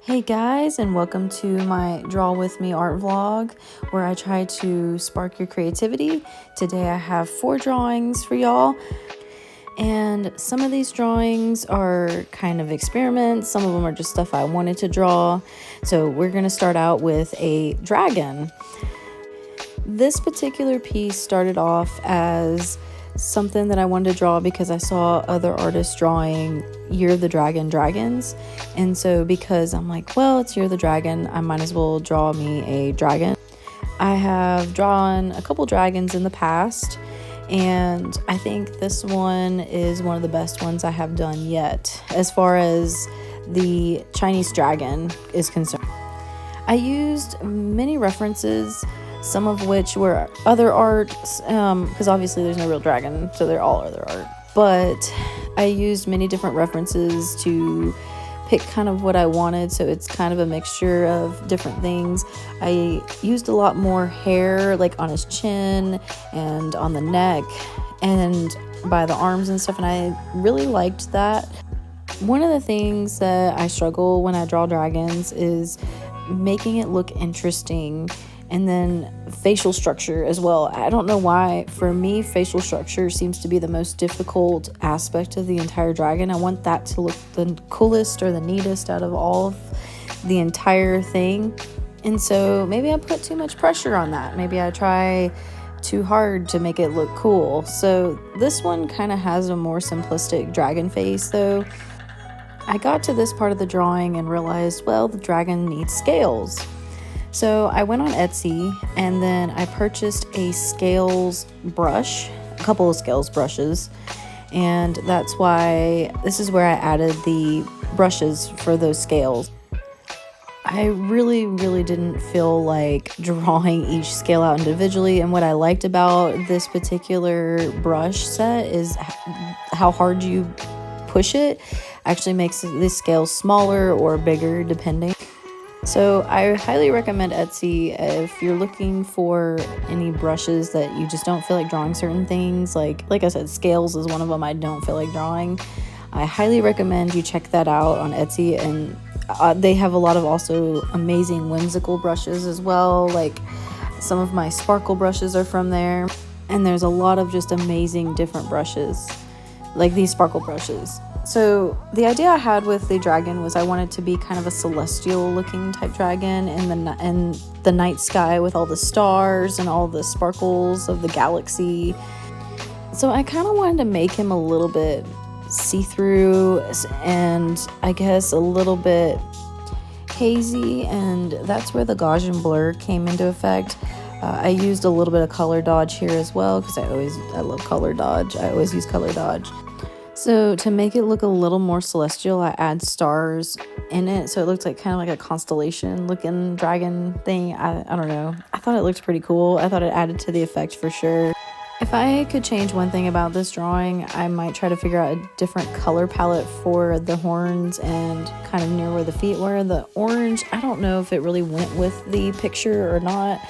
Hey guys, and welcome to my Draw With Me art vlog where I try to spark your creativity. Today I have 4 drawings for y'all, and some of these drawings are kind of experiments. Some of them are just stuff I wanted to draw. So we're going to start out with a dragon. This particular piece started off as something that I wanted to draw because I saw other artists drawing Year of the Dragon dragons, and so because I'm like, well, it's Year of the Dragon, I might as well draw me a dragon. I have drawn a couple dragons in the past, and I think this one is one of the best ones I have done yet as far as the Chinese dragon is concerned. I used many references, some of which were other art, because obviously there's no real dragon, so they're all other art. But I used many different references to pick kind of what I wanted, so it's kind of a mixture of different things. I used a lot more hair, like on his chin and on the neck and by the arms and stuff, and I really liked that. One of the things that I struggle when I draw dragons is making it look interesting, and then facial structure as well. I don't know why, for me, facial structure seems to be the most difficult aspect of the entire dragon. I want that to look the coolest or the neatest out of all of the entire thing. And so maybe I put too much pressure on that. Maybe I try too hard to make it look cool. So this one kind of has a more simplistic dragon face though. I got to this part of the drawing and realized, well, the dragon needs scales. So I went on Etsy and then I purchased a scales brush, a couple of scales brushes, and that's why this is where I added the brushes for those scales. I really didn't feel like drawing each scale out individually, and what I liked about this particular brush set is how hard you push it actually makes the scales smaller or bigger depending. So I highly recommend Etsy if you're looking for any brushes that you just don't feel like drawing certain things. Like I said, scales is one of them I don't feel like drawing. I highly recommend you check that out on Etsy, and they have a lot of also amazing whimsical brushes as well. Like some of my sparkle brushes are from there, and there's a lot of just amazing different brushes, like these sparkle brushes. So the idea I had with the dragon was I wanted to be kind of a celestial looking type dragon in the night sky with all the stars and all the sparkles of the galaxy. So I kind of wanted to make him a little bit see-through and I guess a little bit hazy, and that's where the Gaussian blur came into effect. I used a little bit of color dodge here as well because I love color dodge. I always use color dodge. So to make it look a little more celestial, I add stars in it, so it looks like kind of like a constellation looking dragon thing. I don't know. I thought it looked pretty cool. I thought it added to the effect for sure. If I could change one thing about this drawing, I might try to figure out a different color palette for the horns and kind of near where the feet were. The orange, I don't know if it really went with the picture or not,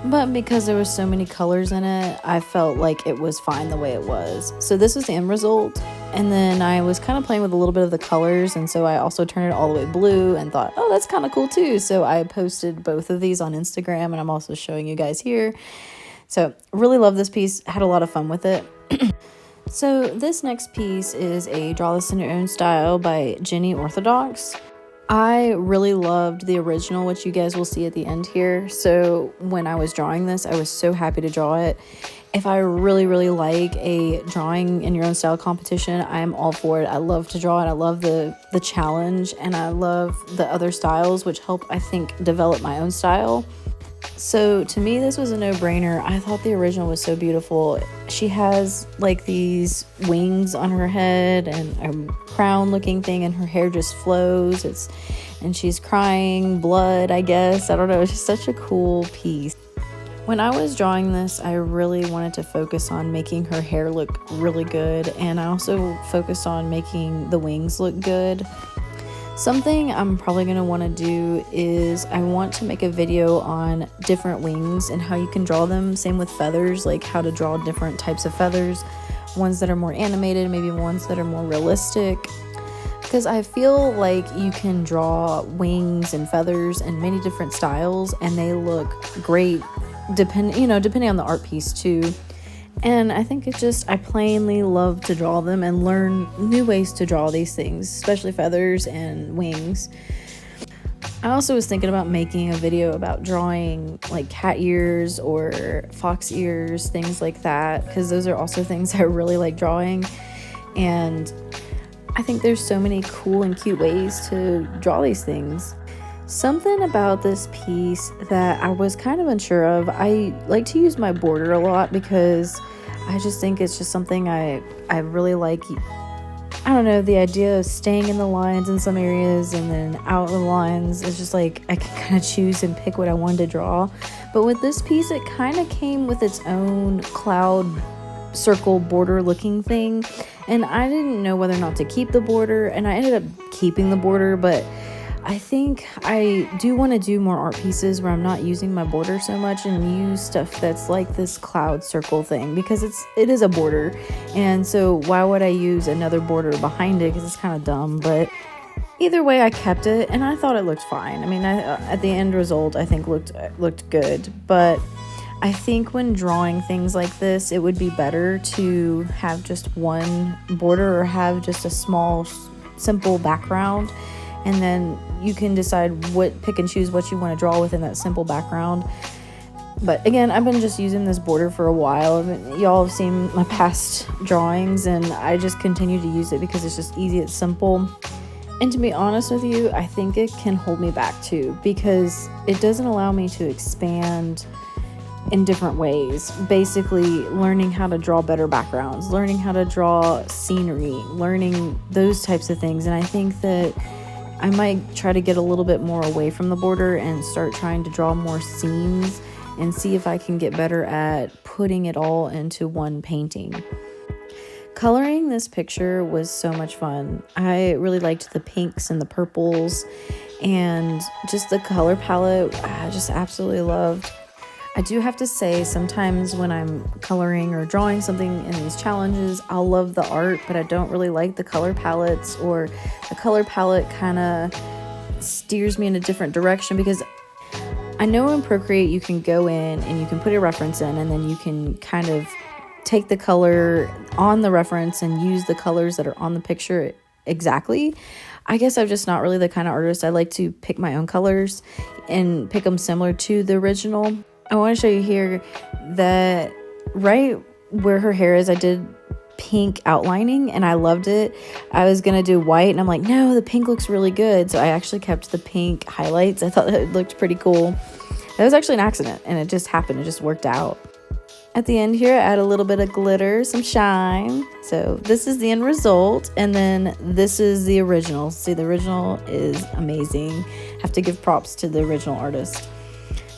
but because there was so many colors in it, I felt like it was fine the way it was. So this was the end result. And then I was kind of playing with a little bit of the colors, and so I also turned it all the way blue and thought, oh, that's kind of cool too. So I posted both of these on Instagram, and I'm also showing you guys here. So really love this piece, had a lot of fun with it. So this next piece is a Draw This in Your Own Style by Jenny Orthodox. I really loved the original, which you guys will see at the end here. So when I was drawing this, I was so happy to draw it. If I really like a drawing in your own style competition, I am all for it. I love to draw it. I love the challenge, and I love the other styles, which help, I think, develop my own style. So to me, this was a no-brainer. I thought the original was so beautiful. She has like these wings on her head and a crown looking thing, and her hair just flows. And she's crying blood, I guess. I don't know. It's just such a cool piece. When I was drawing this, I really wanted to focus on making her hair look really good, and I also focused on making the wings look good. Something I'm probably going to want to do is I want to make a video on different wings and how you can draw them. Same with feathers, like how to draw different types of feathers, ones that are more animated, maybe ones that are more realistic. because I feel like you can draw wings and feathers in many different styles and they look great depending on the art piece too. And I think I plainly love to draw them and learn new ways to draw these things, especially feathers and wings. I also was thinking about making a video about drawing like cat ears or fox ears, things like that, because those are also things I really like drawing. And I think there's so many cool and cute ways to draw these things. Something about this piece that I was kind of unsure of, I like to use my border a lot because I just think it's just something I really like. I don't know, the idea of staying in the lines in some areas and then out of the lines is just like I can kind of choose and pick what I wanted to draw. But with this piece, it kind of came with its own cloud circle border looking thing, and I didn't know whether or not to keep the border, and I ended up keeping the border. But I think I do want to do more art pieces where I'm not using my border so much and use stuff that's like this cloud circle thing, because it is a border, and so why would I use another border behind it, because it's kind of dumb. But either way, I kept it and I thought it looked fine. I mean, at the end result I think looked good, but I think when drawing things like this, it would be better to have just one border or have just a small, simple background, and then you can decide pick and choose what you want to draw within that simple background. But again, I've been just using this border for a while. I mean, y'all have seen my past drawings, and I just continue to use it because it's just easy, it's simple. And to be honest with you, I think it can hold me back too, because it doesn't allow me to expand in different ways. Basically learning how to draw better backgrounds, learning how to draw scenery, learning those types of things. And I think that I might try to get a little bit more away from the border and start trying to draw more scenes and see if I can get better at putting it all into one painting. Coloring this picture was so much fun. I really liked the pinks and the purples, and just the color palette I just absolutely loved. I do have to say, sometimes when I'm coloring or drawing something in these challenges, I'll love the art, but I don't really like the color palettes, or the color palette kind of steers me in a different direction, because I know in Procreate you can go in and you can put a reference in, and then you can kind of take the color on the reference and use the colors that are on the picture exactly. I guess I'm just not really the kind of artist. I like to pick my own colors and pick them similar to the original. I want to show you here that right where her hair is, I did pink outlining and I loved it. I was going to do white and I'm like, no, the pink looks really good. So I actually kept the pink highlights. I thought it looked pretty cool. That was actually an accident and it just happened. It just worked out. At the end here, I add a little bit of glitter, some shine. So this is the end result, and then this is the original. See, the original is amazing. Have to give props to the original artist.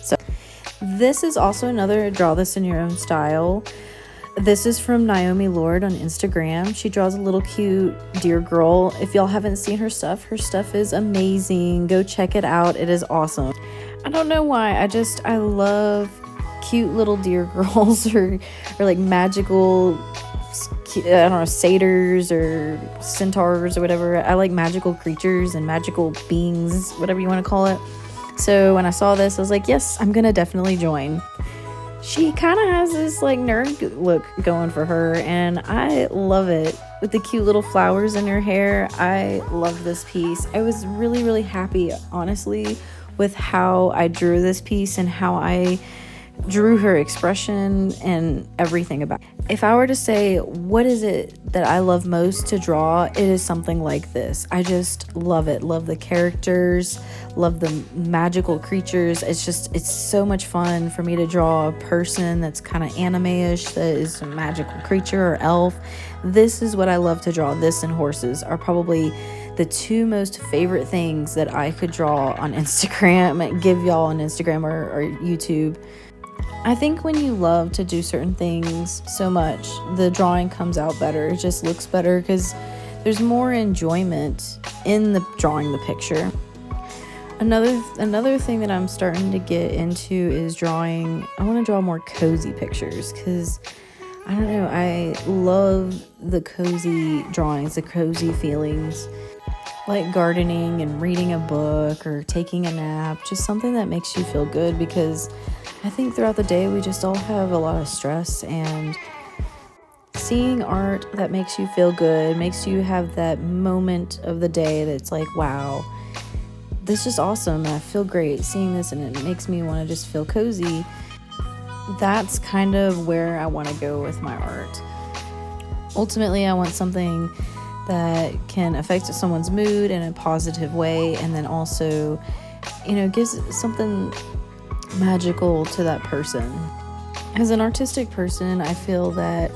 So this is also another draw this in your own style. This is from Naomi Lord on Instagram. She draws a little cute deer girl. If y'all haven't seen her stuff is amazing. Go check it out. It is awesome. I don't know why. I love cute little deer girls or like magical, I don't know, satyrs or centaurs or whatever. I like magical creatures and magical beings, whatever you want to call it. So when I saw this, I was like, yes, I'm gonna definitely join. She kind of has this like nerd look going for her, and I love it. With the cute little flowers in her hair, I love this piece. I was really, really happy, honestly, with how I drew this piece and how I drew her expression and everything about it. If I were to say what is it that I love most to draw, it is something like this. I just love it. Love the characters, love the magical creatures. It's so much fun for me to draw a person that's kind of anime-ish, that is a magical creature or elf. This is what I love to draw. This and horses are probably the two most favorite things that I could draw on Instagram, give y'all on Instagram or YouTube. I think when you love to do certain things so much, the drawing comes out better. It just looks better because there's more enjoyment in the drawing the picture. Another thing that I'm starting to get into is drawing. I want to draw more cozy pictures because I don't know, I love the cozy drawings, the cozy feelings. like gardening and reading a book or taking a nap, just something that makes you feel good, because I think throughout the day we just all have a lot of stress, and seeing art that makes you feel good, makes you have that moment of the day that's like, wow, this is awesome, and I feel great seeing this, and it makes me want to just feel cozy. That's kind of where I want to go with my art. Ultimately, I want something that can affect someone's mood in a positive way, and then also, gives something magical to that person. As an artistic person, I feel that,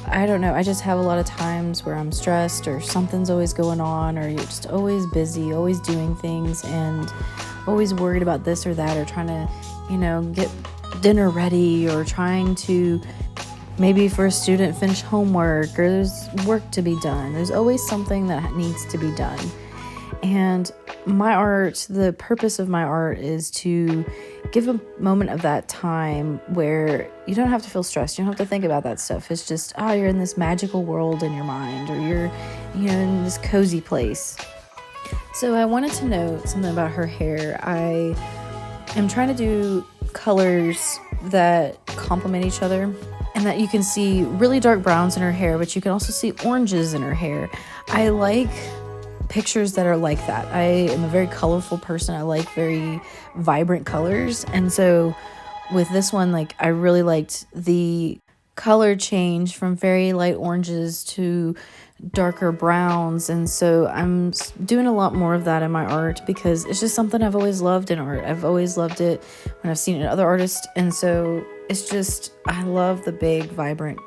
I don't know, I just have a lot of times where I'm stressed, or something's always going on, or you're just always busy, always doing things, and always worried about this or that, or trying to, get dinner ready, or trying to, maybe for a student, finish homework, or there's work to be done. There's always something that needs to be done. And my art, the purpose of my art is to give a moment of that time where you don't have to feel stressed. You don't have to think about that stuff. It's just, you're in this magical world in your mind, or you're, in this cozy place. So I wanted to note something about her hair. I am trying to do colors that complement each other, and that you can see really dark browns in her hair, but you can also see oranges in her hair. I like pictures that are like that. I am a very colorful person. I like very vibrant colors. And so with this one, I really liked the color change from very light oranges to darker browns. And so I'm doing a lot more of that in my art, because it's just something I've always loved in art. I've always loved it when I've seen it in other artists. And so it's just, I love the big, vibrant,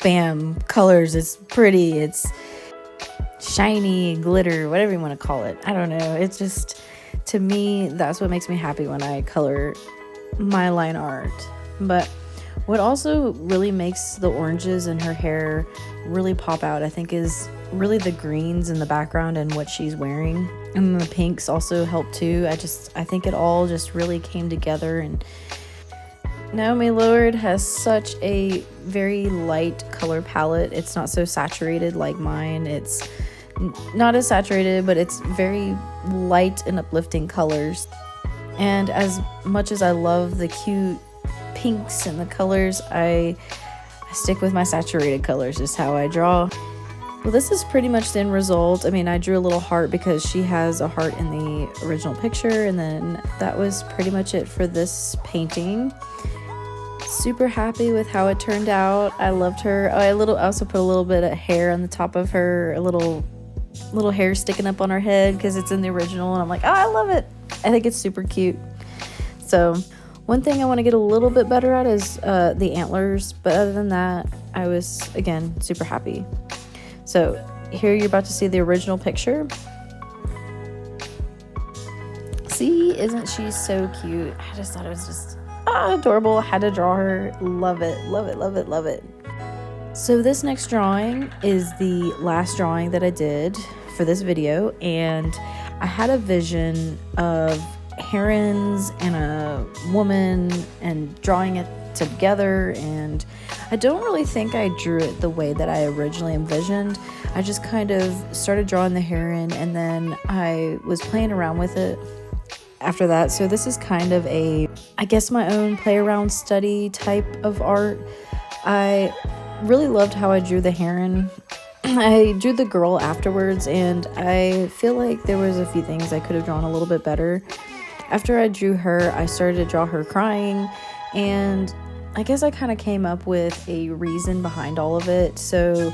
bam, colors. It's pretty, it's shiny, glitter, whatever you want to call it. I don't know. It's just, to me, that's what makes me happy when I color my line art. But what also really makes the oranges in her hair really pop out, I think, is really the greens in the background and what she's wearing. And the pinks also help too. I think it all just really came together. And Naomi Lord has such a very light color palette. It's not so saturated like mine. It's not as saturated, but it's very light and uplifting colors. And as much as I love the cute pinks and the colors, I stick with my saturated colors, is how I draw. Well, this is pretty much the end result. I mean, I drew a little heart because she has a heart in the original picture, and then that was pretty much it for this painting. Super happy with how it turned out. I loved her. I also put a little bit of hair on the top of her, a little hair sticking up on her head because it's in the original, and I'm like, I love it. I think it's super cute. So one thing I want to get a little bit better at is the antlers, but other than that, I was, again, super happy. So here you're about to see the original picture. See, isn't she so cute? I just thought it was just adorable. I had to draw her. Love it, love it, love it, love it. So this next drawing is the last drawing that I did for this video, and I had a vision of herons and a woman and drawing it together, and I don't really think I drew it the way that I originally envisioned. I just kind of started drawing the heron, and then I was playing around with it after that. So this is kind of I guess my own play around study type of art. I really loved how I drew the heron. I drew the girl afterwards, and I feel like there was a few things I could have drawn a little bit better. After I drew her, I started to draw her crying, and I guess I kind of came up with a reason behind all of it. So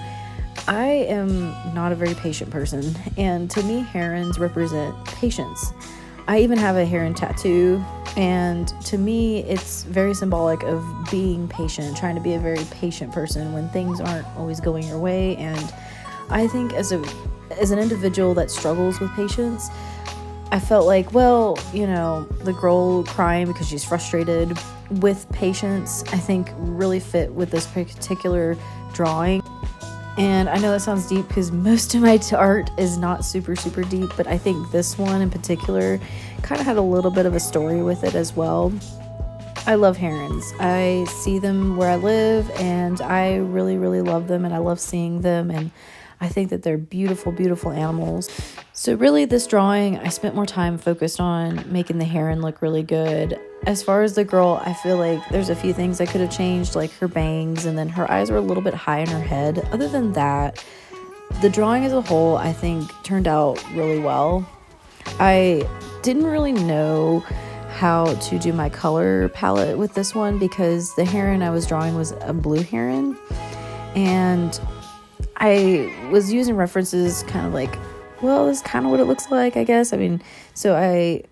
I am not a very patient person, and to me, herons represent patience. I even have a heron tattoo, and to me, it's very symbolic of being patient, trying to be a very patient person when things aren't always going your way. And I think as an individual that struggles with patience, I felt like, well, the girl crying because she's frustrated with patience, I think really fit with this particular drawing. And I know that sounds deep because most of my art is not super, super deep, but I think this one in particular kind of had a little bit of a story with it as well. I love herons. I see them where I live, and I really, really love them, and I love seeing them, and I think that they're beautiful, beautiful animals. So really this drawing, I spent more time focused on making the heron look really good. As far as the girl, I feel like there's a few things I could have changed, like her bangs, and then her eyes were a little bit high in her head. Other than that, the drawing as a whole, I think, turned out really well. I didn't really know how to do my color palette with this one because the heron I was drawing was a blue heron, and I was using references kind of like, well, this is kind of what it looks like, I guess. I mean, so I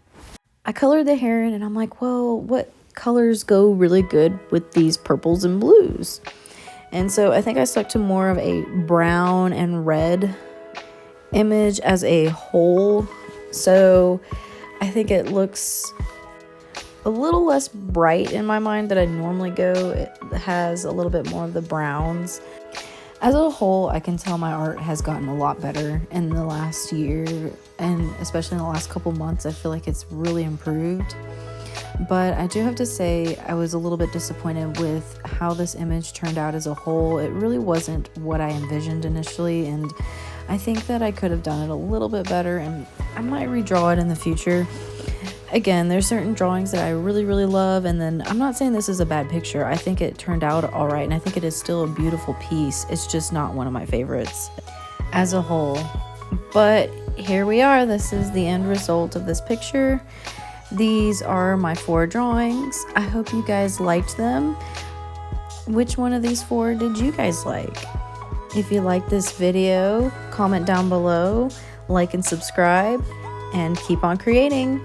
colored the heron, and I'm like, well, what colors go really good with these purples and blues? And so I think I stuck to more of a brown and red image as a whole. So I think it looks a little less bright in my mind than I normally go. It has a little bit more of the browns. As a whole, I can tell my art has gotten a lot better in the last year, and especially in the last couple months. I feel like it's really improved. But I do have to say I was a little bit disappointed with how this image turned out as a whole. It really wasn't what I envisioned initially, and I think that I could have done it a little bit better, and I might redraw it in the future. Again, there's certain drawings that I really, really love, and then I'm not saying this is a bad picture. I think it turned out all right, and I think it is still a beautiful piece. It's just not one of my favorites as a whole. But here we are. This is the end result of this picture. These are my 4 drawings. I hope you guys liked them. Which one of these 4 did you guys like? If you like this video, comment down below, like and subscribe, and keep on creating.